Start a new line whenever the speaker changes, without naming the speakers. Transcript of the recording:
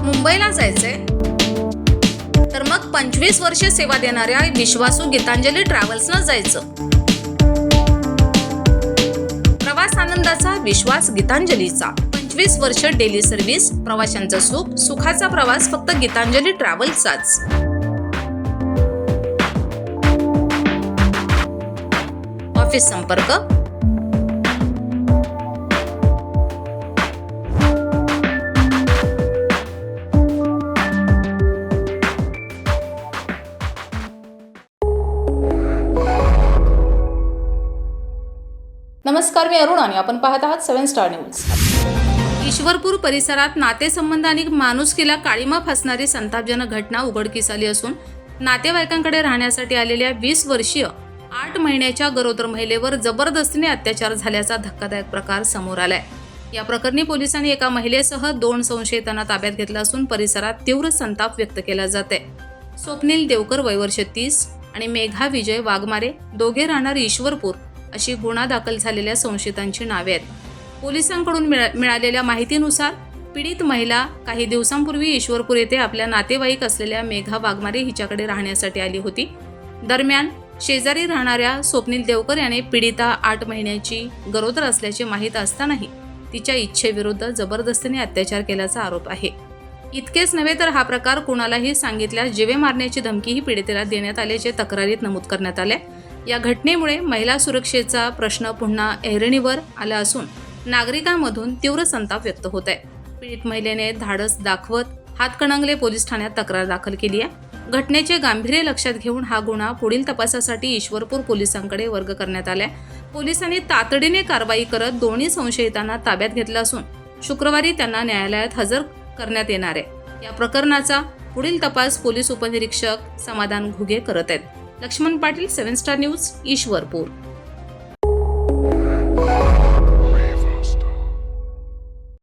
मुंबईला जायचंय तर मग 25 वर्षे सेवा देणाऱ्या विश्वासू गीतांजली ट्रॅव्हल्सनं जायचं। प्रवास आनंदाचा विश्वास गीतांजलीचा। 25 वर्ष डेली सर्व्हिस, प्रवाशांचं सुख, सुखाचा प्रवास फक्त गीतांजली ट्रॅव्हल्सचाच। ऑफिस संपर्क
नमस्कार, मी अरुण आणि आपण पाहत आहात 7 स्टार न्यूज।
ईश्वरपूर परिसरात नातेसंबंध आणि माणुसकीला काळीमा फासणारी संतापजनक घटना उघडकीस आली असून नातेवाईकांकडे राहण्यासाठी आलेल्या 20 वर्षीय 8 महिन्याच्या गरोदर महिलेवर जबरदस्तीने अत्याचार झाल्याचा धक्कादायक प्रकार समोर आलाय। या प्रकरणी पोलिसांनी एका महिलेसह 2 संशयितांना ताब्यात घेतलं असून परिसरात तीव्र संताप व्यक्त केला जातोय। स्वप्नील देवकर वय वर्ष 30 आणि मेघा विजय वाघमारे दोघे राहणार ईश्वरपूर अशी गुन्हा दाखल झालेल्या संशयितांची नावे आहेत। पोलिसांकडून मिळालेल्या माहितीनुसार पीडित महिला काही दिवसांपूर्वी ईश्वरपूर येथे आपल्या नातेवाईक असलेल्या मेघा वाघमारे हिच्याकडे राहण्यासाठी आली होती। दरम्यान शेजारी राहणाऱ्या स्वप्नील देवकर याने पीडिता 8 महिन्याची गरोदर असल्याचे माहीत असतानाही तिच्या इच्छेविरुद्ध जबरदस्तीने अत्याचार केल्याचा आरोप आहे। इतकेच नव्हे तर हा प्रकार कुणालाही सांगितल्यास जीवे मारण्याची धमकीही पीडितेला देण्यात आल्याचे तक्रारीत नमूद करण्यात आले। या घटनेमुळे महिला सुरक्षेचा प्रश्न पुन्हा ऐरणीवर आला असून नागरिकांमधून तीव्र संताप व्यक्त होत आहे। पीडित महिलेने धाडस दाखवत हातकणंगले पोलीस ठाण्यात तक्रार दाखल केली आहे। घटनेचे गांभीर्य लक्षात घेऊन हा गुन्हा पुढील तपासासाठी ईश्वरपूर पोलिसांकडे वर्ग करण्यात आलाय। पोलिसांनी तातडीने कारवाई करत दोन्ही संशयितांना ताब्यात घेतलं असून शुक्रवारी त्यांना न्यायालयात हजर करण्यात येणार आहे। या प्रकरणाचा पुढील तपास पोलीस उपनिरीक्षक समाधान घुगे करत आहेत। Laxman Patil, 7 star news, Ishwarpur.